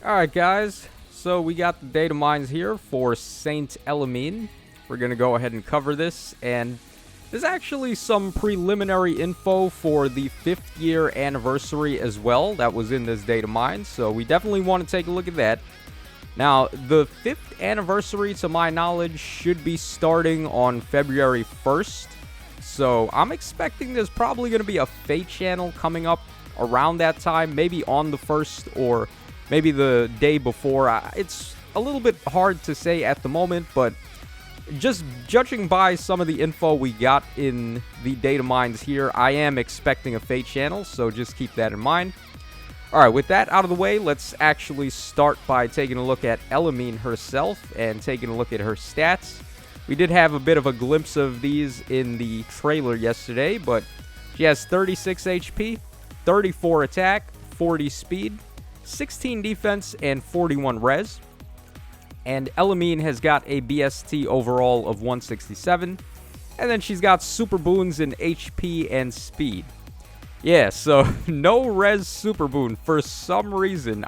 Alright guys, so we got the Datamines here for Saint Elimine. We're going to go ahead and cover this, and there's actually some preliminary info for the 5th year anniversary as well that was in this Datamine, so we definitely want to take a look at that. Now, the 5th anniversary, to my knowledge, should be starting on February 1st, so I'm expecting there's probably going to be a FEH channel coming up around that time, maybe on the 1st or maybe the day before. It's a little bit hard to say at the moment, but just judging by some of the info we got in the Datamines here, I am expecting a FEH channel, so just keep that in mind. Alright, with that out of the way, let's actually start by taking a look at Elimine herself and taking a look at her stats. We did have a bit of a glimpse of these in the trailer yesterday, but she has 36 HP, 34 attack, 40 speed, 16 defense, and 41 res. And Elimine has got a BST overall of 167. And then she's got super boons in HP and speed. Yeah, so no res super boon for some reason.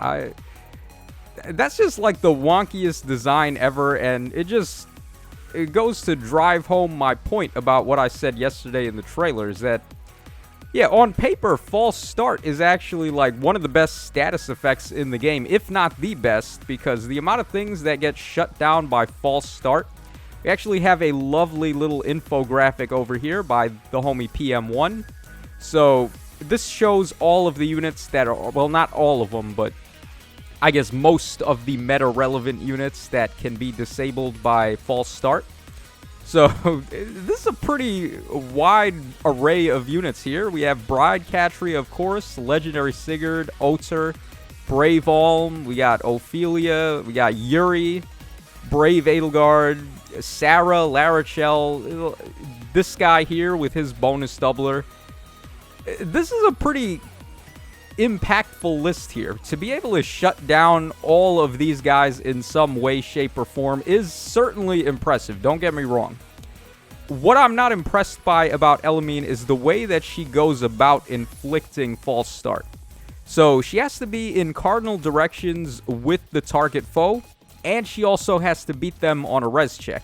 That's just like the wonkiest design ever, and it goes to drive home my point about what I said yesterday in the trailers, that yeah, on paper, False Start is actually like one of the best status effects in the game, if not the best, because the amount of things that get shut down by False Start. We actually have a lovely little infographic over here by the homie PM1. So this shows all of the units that are, well, not all of them, but I guess most of the meta-relevant units that can be disabled by False Start. So, this is a pretty wide array of units here. We have Bride Catria, of course, Legendary Sigurd, Oter, Brave Alm, we got Ophelia, we got Yuri, Brave Edelgard, Sarah, Larachel, this guy here with his bonus doubler. This is a pretty impactful list here. To be able to shut down all of these guys in some way, shape, or form is certainly impressive. Don't get me wrong. What I'm not impressed by about Elimine is the way that she goes about inflicting False Start. So she has to be in cardinal directions with the target foe, and she also has to beat them on a res check.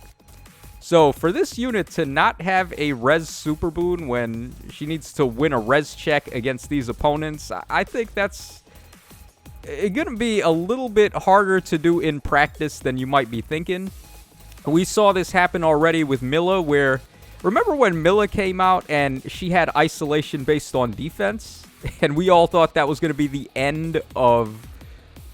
So for this unit to not have a res super boon when she needs to win a res check against these opponents, I think that's going to be a little bit harder to do in practice than you might be thinking. We saw this happen already with Milla, where, remember when Milla came out and she had isolation based on defense? And we all thought that was going to be the end of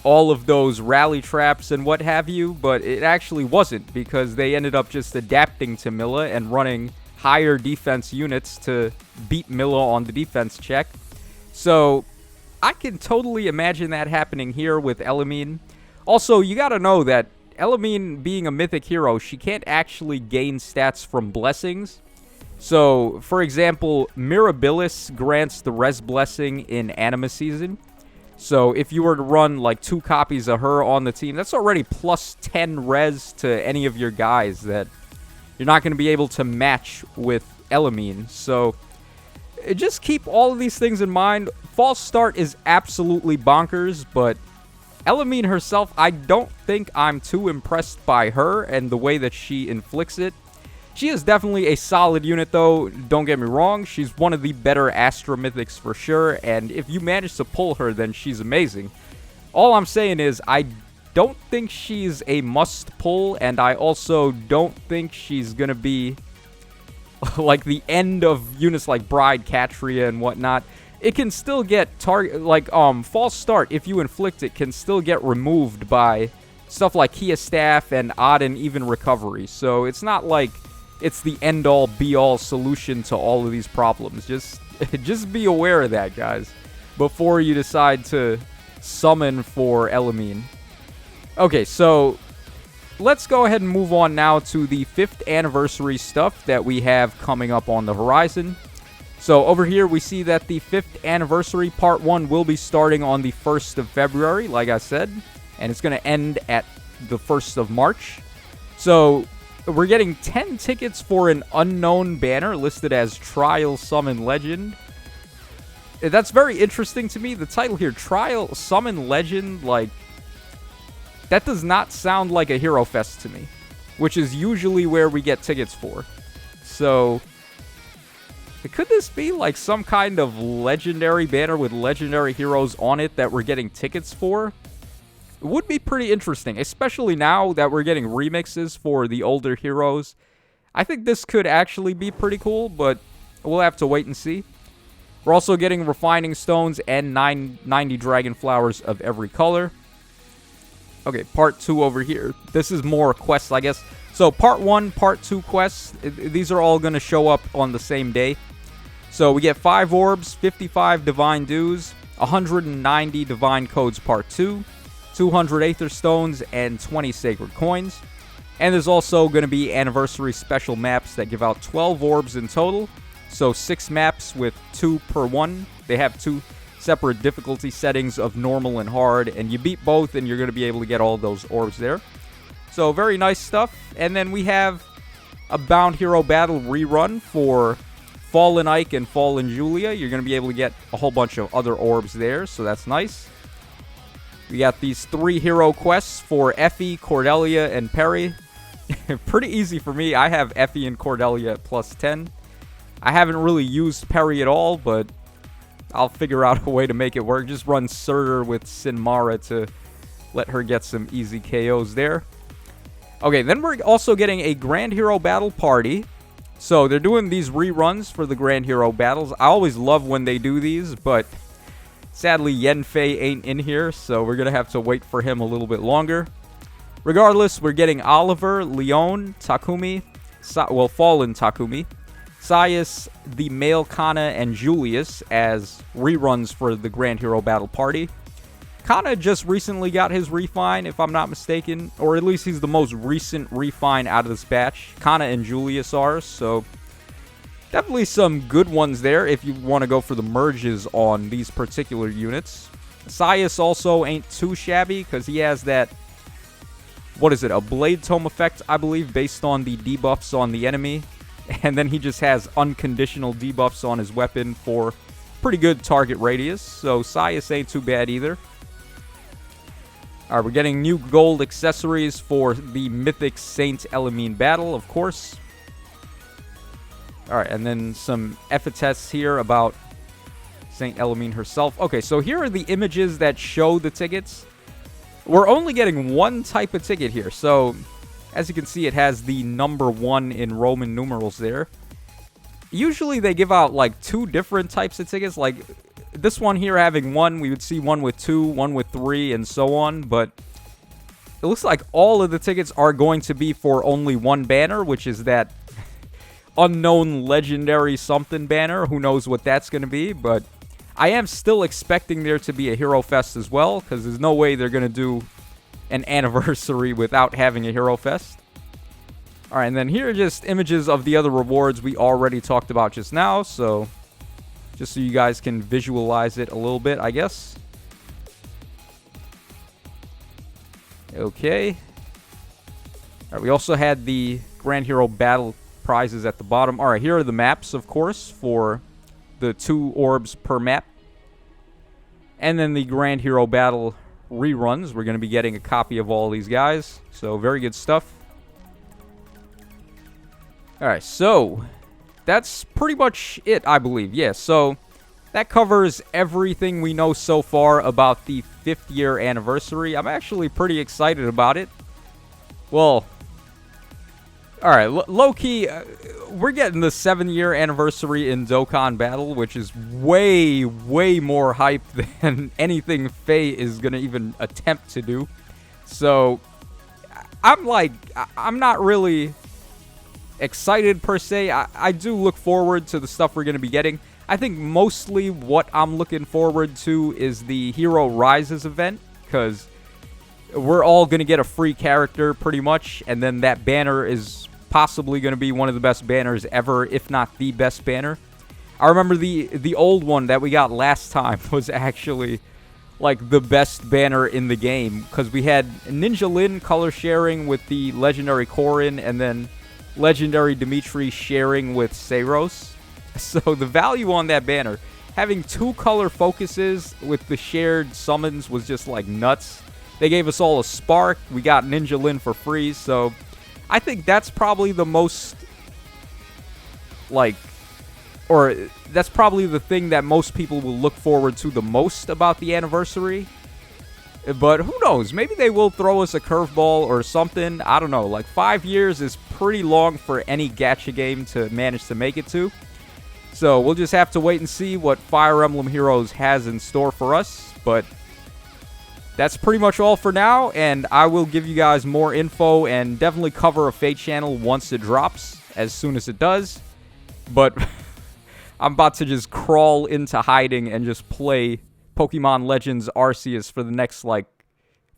all of those rally traps and what have you, but it actually wasn't, because they ended up just adapting to Milla and running higher defense units to beat Milla on the defense check. So I can totally imagine that happening here with Elimine. Also, you gotta know that Elimine, being a mythic hero, she can't actually gain stats from blessings. So, for example, Mirabilis grants the res blessing in Anima Season. So if you were to run like 2 copies of her on the team, that's already plus 10 res to any of your guys that you're not going to be able to match with Elimine. So just keep all of these things in mind. False Start is absolutely bonkers, but Elimine herself, I don't think I'm too impressed by her and the way that she inflicts it. She is definitely a solid unit, though. Don't get me wrong. She's one of the better Astra Mythics for sure. And if you manage to pull her, then she's amazing. All I'm saying is I don't think she's a must pull. And I also don't think she's going to be like the end of units like Bride, Catria, and whatnot. It can still get False Start, if you inflict it, can still get removed by stuff like Kia Staff and Odd and Even Recovery. So it's not like it's the end-all, be-all solution to all of these problems. Just be aware of that, guys, before you decide to summon for Elimine. Okay, so let's go ahead and move on now to the 5th anniversary stuff that we have coming up on the horizon. So over here, we see that the 5th anniversary part 1 will be starting on the 1st of February, like I said, and it's going to end at the 1st of March. So we're getting 10 tickets for an unknown banner listed as Trial Summon Legend. That's very interesting to me. The title here, Trial Summon Legend, like, That does not sound like a Hero Fest to me, which is usually where we get tickets for. So, could this be like some kind of legendary banner with legendary heroes on it that we're getting tickets for? It would be pretty interesting, especially now that we're getting remixes for the older heroes. I think this could actually be pretty cool, but we'll have to wait and see. We're also getting refining stones and 90 dragon flowers of every color. Okay, part 2 over here. This is more quests, I guess. So, part 1, part 2 quests. These are all going to show up on the same day. So, we get 5 orbs, 55 divine dues, 190 divine codes part 2, 200 aether stones, and 20 sacred coins. And there's also going to be anniversary special maps that give out 12 orbs in total. So, 6 maps with 2 per one. They have 2 separate difficulty settings of normal and hard, and you beat both and you're going to be able to get all those orbs there. So very nice stuff. And then we have a Bound Hero Battle rerun for Fallen Ike and Fallen Julia. You're going to be able to get a whole bunch of other orbs there, so that's nice. We got these 3 hero quests for Effie, Cordelia, and Perry. Pretty easy for me. I have Effie and Cordelia at plus 10. I haven't really used Perry at all, but I'll figure out a way to make it work. Just run Surtur with Sinmara to let her get some easy KOs there. Okay, then we're also getting a Grand Hero Battle Party. So they're doing these reruns for the Grand Hero Battles. I always love when they do these, but sadly Yanfei ain't in here, so we're going to have to wait for him a little bit longer. Regardless, we're getting Oliver, Leon, Takumi, Fallen Takumi, Sias, the male Kana, and Julius as reruns for the Grand Hero Battle Party. Kana just recently got his refine, if I'm not mistaken, or at least he's the most recent refine out of this batch. Kana and Julius are, so definitely some good ones there if you want to go for the merges on these particular units. Sias also ain't too shabby because he has that, what is it, a Blade Tome effect, I believe, based on the debuffs on the enemy. And then he just has unconditional debuffs on his weapon for pretty good target radius. So Sias ain't too bad either. Alright, we're getting new gold accessories for the Mythic Saint Elimine battle, of course. Alright, and then some epithets here about Saint Elimine herself. Okay, so here are the images that show the tickets. We're only getting one type of ticket here, so as you can see, it has the number 1 in Roman numerals there. Usually they give out like 2 different types of tickets. Like this one here having 1, we would see 1 with 2, 1 with 3, and so on. But it looks like all of the tickets are going to be for only 1 banner, which is that unknown legendary something banner. Who knows what that's going to be, but I am still expecting there to be a Hero Fest as well, because there's no way they're going to do an anniversary without having a Hero Fest. Alright, and then here are just images of the other rewards we already talked about just now, so just so you guys can visualize it a little bit, I guess. Okay. Alright, we also had the Grand Hero Battle prizes at the bottom. Alright, here are the maps, of course, for the 2 orbs per map. And then the Grand Hero Battle reruns. We're going to be getting a copy of all these guys. So, very good stuff. Alright, so that's pretty much it, I believe. Yeah, so that covers everything we know so far about the 5th year anniversary. I'm actually pretty excited about it. Well, alright, low-key, we're getting the 7-year anniversary in Dokkan Battle, which is way, way more hype than anything Faye is going to even attempt to do. So, I'm not really excited per se. I do look forward to the stuff we're going to be getting. I think mostly what I'm looking forward to is the Hero Rises event, because we're all going to get a free character pretty much, and then that banner is possibly going to be one of the best banners ever, if not the best banner. I remember the old one that we got last time was actually like the best banner in the game, because we had Ninja Lin color sharing with the legendary Korin, and then legendary Dimitri sharing with Seiros. So the value on that banner, having 2 color focuses with the shared summons, was just like nuts. They gave us all a spark. We got Ninja Lin for free. So I think that's probably the most, like, or that's probably the thing that most people will look forward to the most about the anniversary. But who knows? Maybe they will throw us a curveball or something. I don't know. Like, 5 years is pretty long for any gacha game to manage to make it to. So we'll just have to wait and see what Fire Emblem Heroes has in store for us. But that's pretty much all for now. And I will give you guys more info and definitely cover a FEH channel once it drops, as soon as it does. But I'm about to just crawl into hiding and just play Pokemon Legends Arceus for the next, like,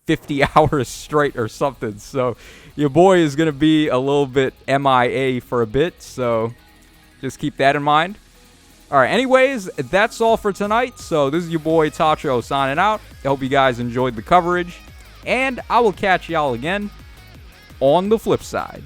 50 hours straight or something. So your boy is going to be a little bit MIA for a bit. So just keep that in mind. All right, anyways, that's all for tonight. So this is your boy Tacho signing out. I hope you guys enjoyed the coverage. And I will catch y'all again on the flip side.